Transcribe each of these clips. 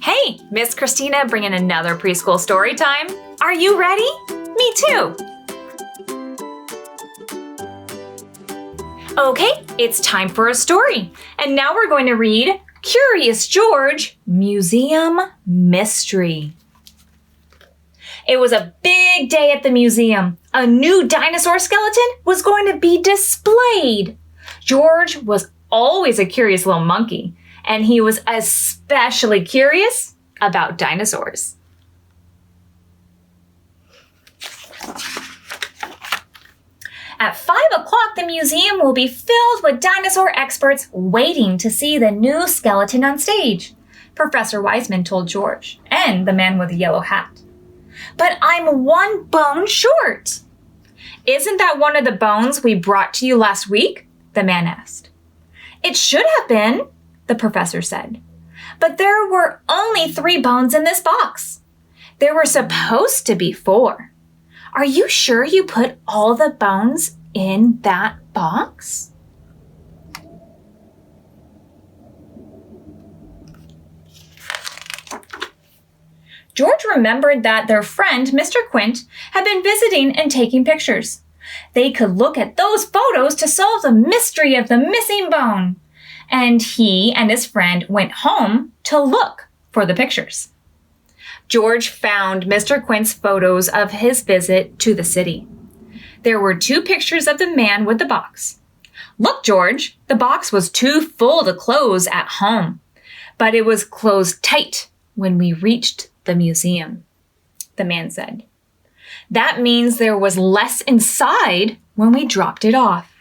Hey, Miss Kristina bringing another preschool story time. Are you ready? Me too. Okay, it's time for a story. And now we're going to read Curious George, Museum Mystery. It was a big day at the museum. A new dinosaur skeleton was going to be displayed. George was always a curious little monkey, and he was especially curious about dinosaurs. At 5 o'clock, the museum will be filled with dinosaur experts waiting to see the new skeleton on stage, Professor Wiseman told George and the man with the yellow hat. But I'm one bone short. Isn't that one of the bones we brought to you last week? The man asked. It should have been, the professor said. But there were only 3 bones in this box. There were supposed to be 4. Are you sure you put all the bones in that box? George remembered that their friend, Mr. Quint, had been visiting and taking pictures. They could look at those photos to solve the mystery of the missing bone. And he and his friend went home to look for the pictures. George found Mr. Quint's photos of his visit to the city. There were 2 pictures of the man with the box. Look, George, the box was too full to close at home, but it was closed tight when we reached the museum, the man said. That means there was less inside when we dropped it off.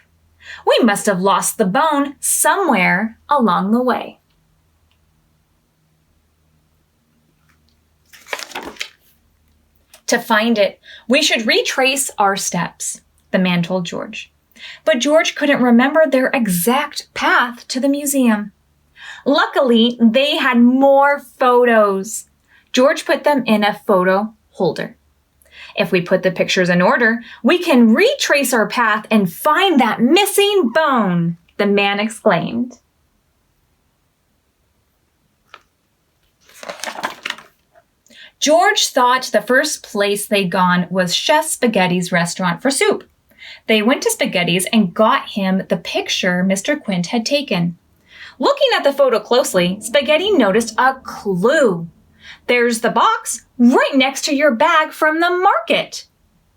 We must have lost the bone somewhere along the way. To find it, we should retrace our steps, the man told George. But George couldn't remember their exact path to the museum. Luckily, they had more photos. George put them in a photo holder. If we put the pictures in order, we can retrace our path and find that missing bone, the man exclaimed. George thought the first place they'd gone was Chef Spaghetti's restaurant for soup. They went to Spaghetti's and got him the picture Mr. Quint had taken. Looking at the photo closely, Spaghetti noticed a clue. There's the box right next to your bag from the market.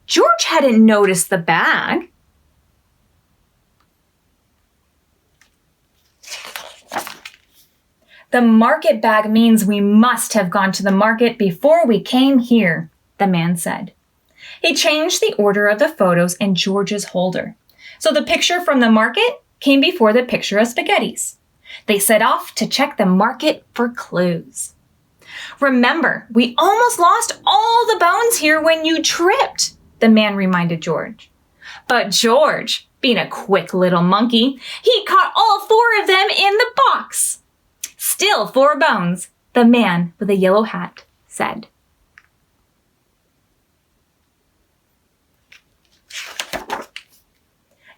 George hadn't noticed the bag. The market bag means we must have gone to the market before we came here, the man said. He changed the order of the photos in George's holder. So the picture from the market came before the picture of Spaghetti's. They set off to check the market for clues. Remember, we almost lost all the bones here when you tripped, the man reminded George. But George, being a quick little monkey, he caught all 4 of them in the box. Still 4 bones, the man with the yellow hat said.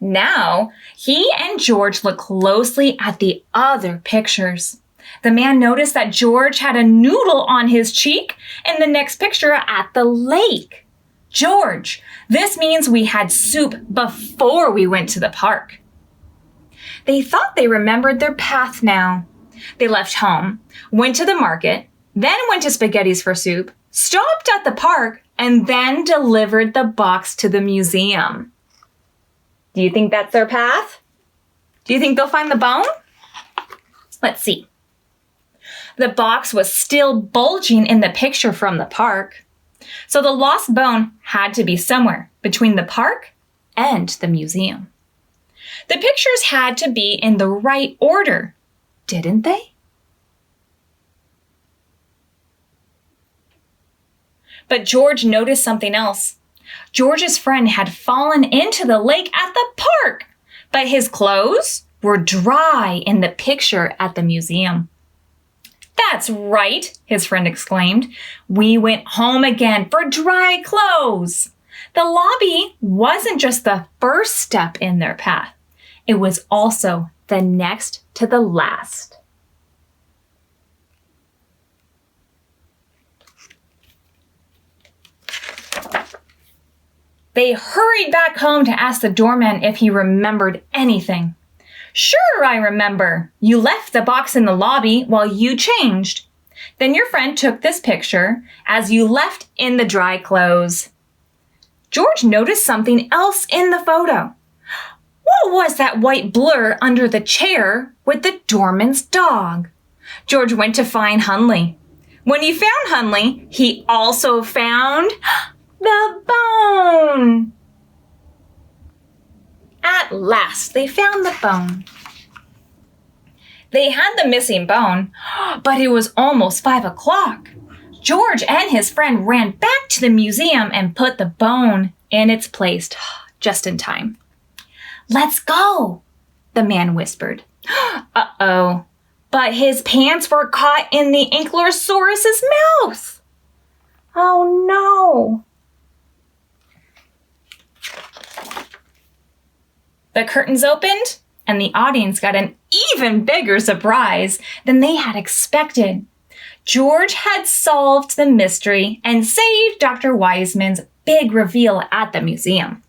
Now, he and George looked closely at the other pictures. The man noticed that George had a noodle on his cheek in the next picture at the lake. George, this means we had soup before we went to the park. They thought they remembered their path now. They left home, went to the market, then went to Spaghetti's for soup, stopped at the park, and then delivered the box to the museum. Do you think that's their path? Do you think they'll find the bone? Let's see. The box was still bulging in the picture from the park. So the lost bone had to be somewhere between the park and the museum. The pictures had to be in the right order, didn't they? But George noticed something else. George's friend had fallen into the lake at the park, but his clothes were dry in the picture at the museum. That's right, his friend exclaimed. We went home again for dry clothes. The lobby wasn't just the first step in their path. It was also the next to the last. They hurried back home to ask the doorman if he remembered anything. Sure, I remember. You left the box in the lobby while you changed. Then your friend took this picture as you left in the dry clothes. George noticed something else in the photo. What was that white blur under the chair with the doorman's dog? George went to find Hunley. When he found Hunley, he also found the bone. At last, they found the bone. They had the missing bone, but it was almost 5 o'clock. George and his friend ran back to the museum and put the bone in its place just in time. Let's go, the man whispered. Uh-oh, but his pants were caught in the Ankylosaurus's mouth. Oh no. The curtains opened, and the audience got an even bigger surprise than they had expected. George had solved the mystery and saved Dr. Wiseman's big reveal at the museum.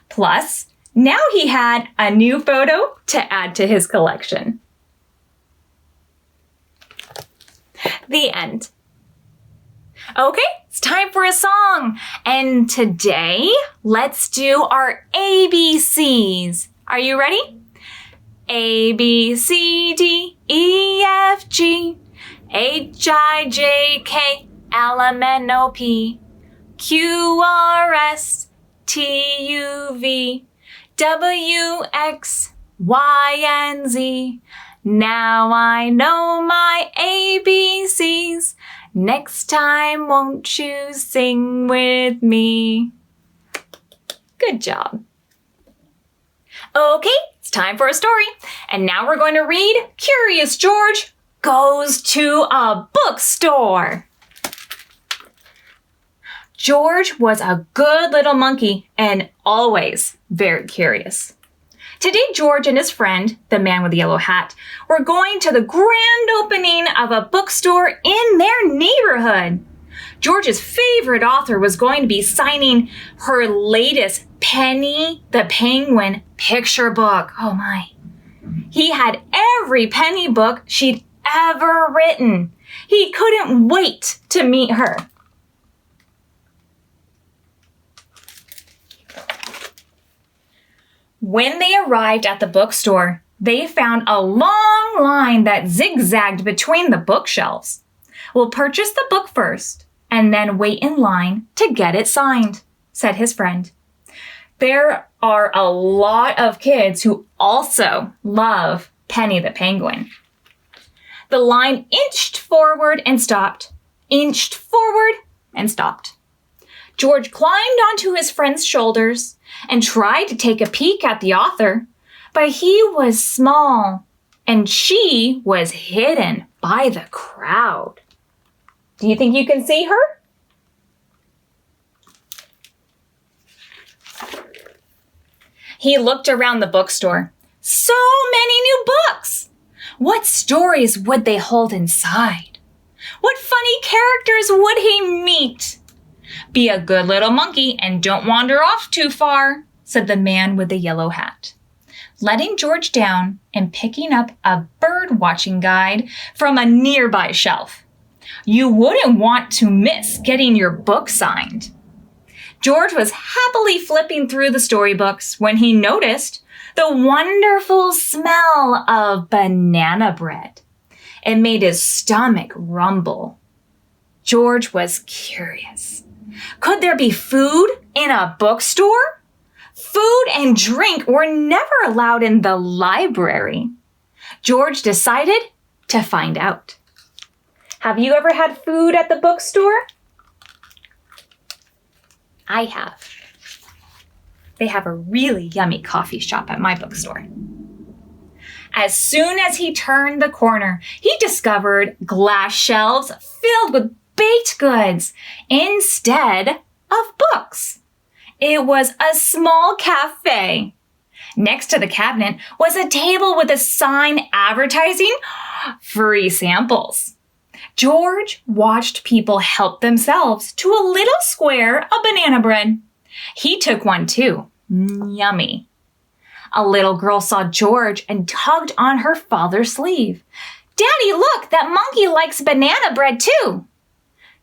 Plus, now he had a new photo to add to his collection. The end. Okay, it's time for a song. And today, let's do our ABCs. Are you ready? A, B, C, D, E, F, G, H, I, J, K, L, M, N, O, P, Q, R, S, T, U, V, W, X, Y, and Z. Now I know my ABCs. Next time, won't you sing with me? Good job. Okay, it's time for a story. And now we're going to read Curious George Goes to a Bookstore. George was a good little monkey and always very curious. Today, George and his friend, the man with the yellow hat, were going to the grand opening of a bookstore in their neighborhood. George's favorite author was going to be signing her latest Penny the Penguin picture book. Oh my. He had every Penny book she'd ever written. He couldn't wait to meet her. When they arrived at the bookstore, they found a long line that zigzagged between the bookshelves. We'll purchase the book first and then wait in line to get it signed, said his friend. There are a lot of kids who also love Penny the Penguin. The line inched forward and stopped, inched forward and stopped. George climbed onto his friend's shoulders and tried to take a peek at the author, but he was small and she was hidden by the crowd. Do you think you can see her? He looked around the bookstore. So many new books! What stories would they hold inside? What funny characters would he meet? Be a good little monkey and don't wander off too far, said the man with the yellow hat, letting George down and picking up a bird-watching guide from a nearby shelf. You wouldn't want to miss getting your book signed. George was happily flipping through the storybooks when he noticed the wonderful smell of banana bread. It made his stomach rumble. George was curious. Could there be food in a bookstore? Food and drink were never allowed in the library. George decided to find out. Have you ever had food at the bookstore? I have. They have a really yummy coffee shop at my bookstore. As soon as he turned the corner, he discovered glass shelves filled with baked goods instead of books. It was a small cafe. Next to the cabinet was a table with a sign advertising free samples. George watched people help themselves to a little square of banana bread. He took one too. Yummy. A little girl saw George and tugged on her father's sleeve. Daddy, look, that monkey likes banana bread too.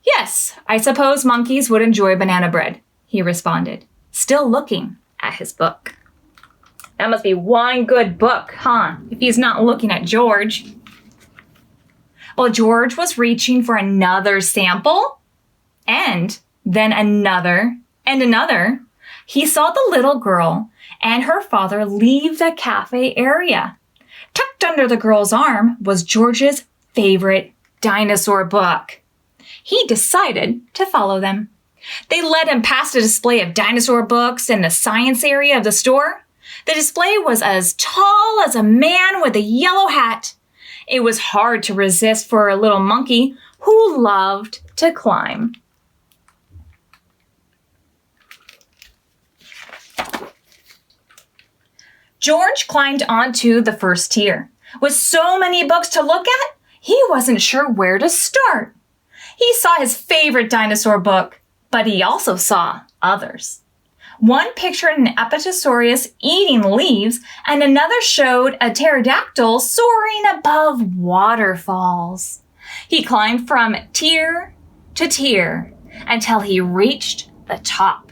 Yes, I suppose monkeys would enjoy banana bread, he responded, still looking at his book. That must be one good book, huh? If he's not looking at George. Well, George was reaching for another sample, and then another and another. He saw the little girl and her father leave the cafe area. Tucked under the girl's arm was George's favorite dinosaur book. He decided to follow them. They led him past a display of dinosaur books in the science area of the store. The display was as tall as a man with a yellow hat. It was hard to resist for a little monkey who loved to climb. George climbed onto the first tier. With so many books to look at, he wasn't sure where to start. He saw his favorite dinosaur book, but he also saw others. One pictured an Apatosaurus eating leaves, and another showed a pterodactyl soaring above waterfalls. He climbed from tier to tier until he reached the top.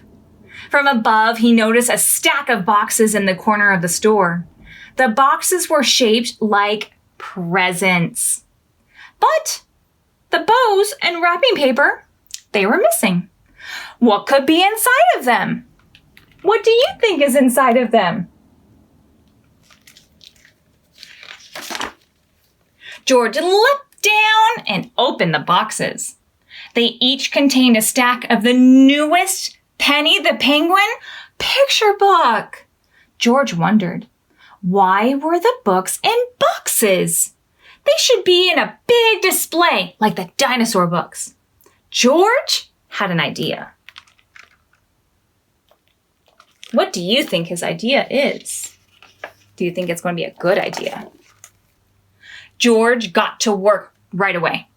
From above, he noticed a stack of boxes in the corner of the store. The boxes were shaped like presents. But the bows and wrapping paper, they were missing. What could be inside of them? What do you think is inside of them? George leapt down and opened the boxes. They each contained a stack of the newest Penny the Penguin picture book. George wondered, why were the books in boxes? They should be in a big display like the dinosaur books. George had an idea. What do you think his idea is? Do you think it's going to be a good idea? George got to work right away.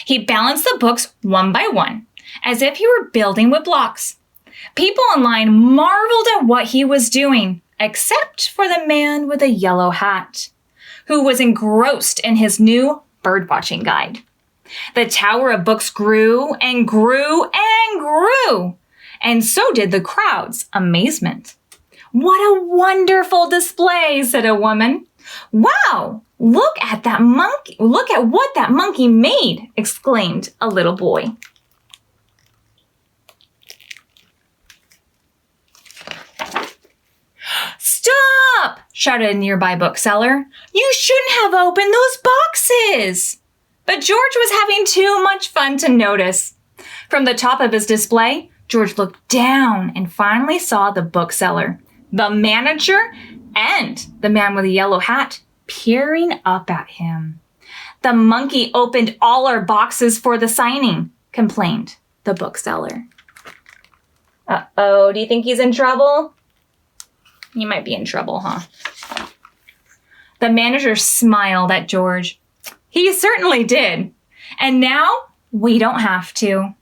He balanced the books one by one, as if he were building with blocks. People online marveled at what he was doing, except for the man with a yellow hat, who was engrossed in his new birdwatching guide. The tower of books grew and grew and grew, and so did the crowd's amazement. What a wonderful display, said a woman. Wow, look at that monkey. Look at what that monkey made, exclaimed a little boy. Stop! Shouted a nearby bookseller. You shouldn't have opened those boxes. But George was having too much fun to notice. From the top of his display, George looked down and finally saw the bookseller, the manager, and the man with the yellow hat peering up at him. The monkey opened all our boxes for the signing, complained the bookseller. Uh-oh, do you think he's in trouble? He might be in trouble, huh? The manager smiled at George. He certainly did. And now we don't have to.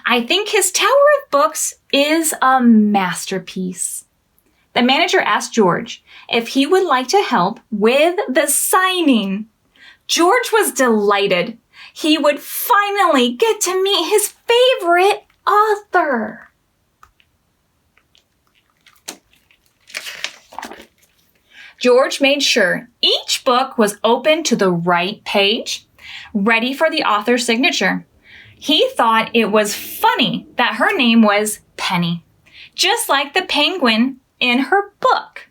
I think his tower of books is a masterpiece. The manager asked George if he would like to help with the signing. George was delighted. He would finally get to meet his favorite author. George made sure each book was open to the right page, ready for the author's signature. He thought it was funny that her name was Penny, just like the penguin in her book.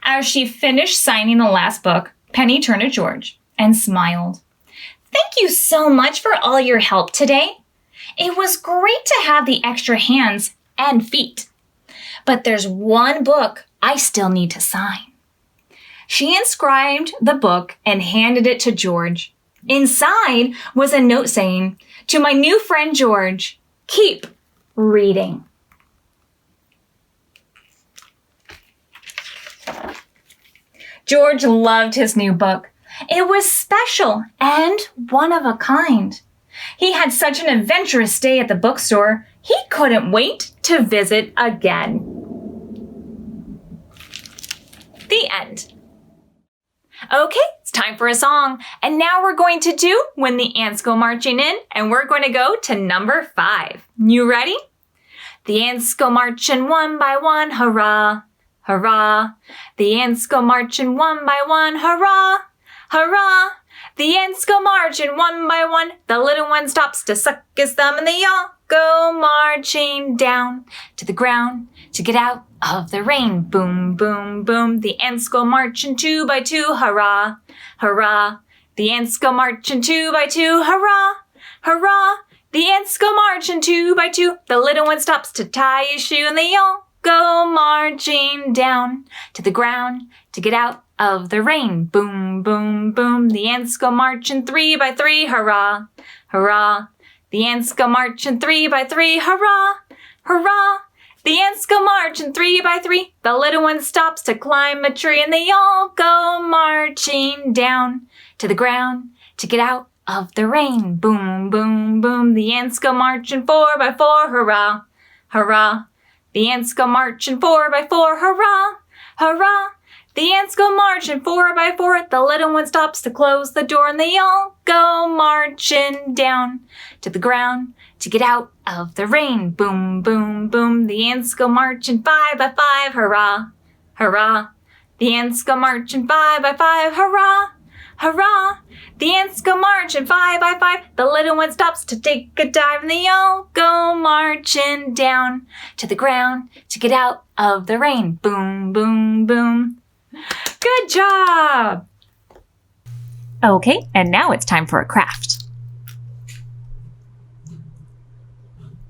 As she finished signing the last book, Penny turned to George and smiled. Thank you so much for all your help today. It was great to have the extra hands and feet. But there's one book I still need to sign. She inscribed the book and handed it to George. Inside was a note saying, "To my new friend George, keep reading." George loved his new book. It was special and one of a kind. He had such an adventurous day at the bookstore, he couldn't wait to visit again. The end. Okay, it's time for a song. And now we're going to do When the Ants Go Marching In, and we're going to go to number 5. You ready? The ants go marching one by one, hurrah, hurrah. The ants go marching one by one, hurrah, hurrah. The ants go marching one by one. The little one stops to suck his thumb, and they all go marching down to the ground to get out of the rain. Boom, boom, boom. The ants go marching 2 by 2, hurrah, hurrah. The ants go marching 2 by 2, hurrah, hurrah. The ants go marching 2 by 2. The little one stops to tie his shoe, and they all go marching down to the ground to get out of the rain. Boom, boom, boom. The ants go marching 3 by 3, hurrah, hurrah. The ants go marching 3 by 3, hurrah, hurrah. The ants go marching 3 by 3. The little one stops to climb a tree, and they all go marching down to the ground to get out of the rain. Boom, boom, boom. The ants go marching 4 by 4, hurrah, hurrah. The ants go marching 4 by 4, hurrah, hurrah. The ants go marching 4 by 4. The little one stops to close the door, and they all go marching down to the ground to get out of the rain. Boom, boom, boom. The ants go marching 5 by 5, hurrah, hurrah. The ants go marching 5 by 5, hurrah, hurrah. The ants go marching 5 by 5. The little one stops to take a dive, and they all go marching down to the ground to get out of the rain. Boom, boom, boom. Good job! Okay, and now it's time for a craft.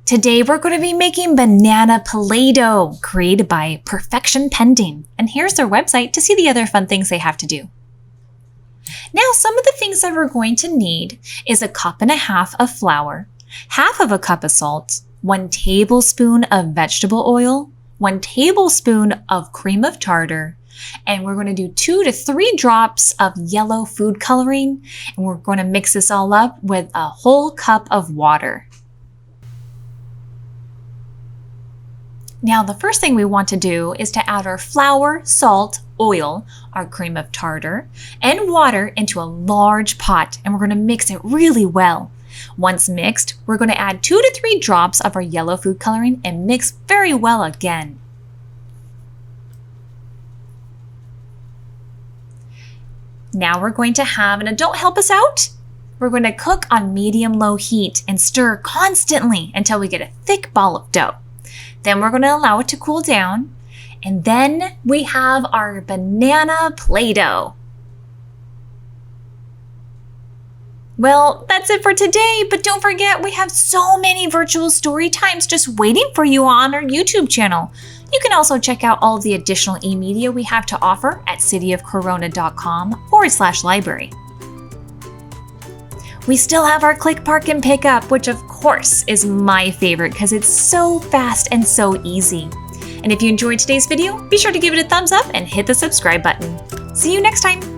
Today we're going to be making banana Play-Doh, created by Perfection Pending. And here's their website to see the other fun things they have to do. Now, some of the things that we're going to need is 1.5 cups of flour, 1/2 cup of salt, 1 tablespoon of vegetable oil, 1 tablespoon of cream of tartar, and we're going to do 2 to 3 drops of yellow food coloring, and we're going to mix this all up with a whole cup of water. Now, the first thing we want to do is to add our flour, salt, oil, our cream of tartar, and water into a large pot, and we're going to mix it really well. Once mixed, we're going to add 2 to 3 drops of our yellow food coloring and mix very well again. Now we're going to have an adult help us out. We're going to cook on medium-low heat and stir constantly until we get a thick ball of dough. Then we're going to allow it to cool down. And then we have our banana Play-Doh. Well, that's it for today, but don't forget we have so many virtual story times just waiting for you on our YouTube channel. You can also check out all of the additional e-media we have to offer at cityofcorona.com/library. We still have our Click, Park, and Pick Up, which of course is my favorite because it's so fast and so easy. And if you enjoyed today's video, be sure to give it a thumbs up and hit the subscribe button. See you next time!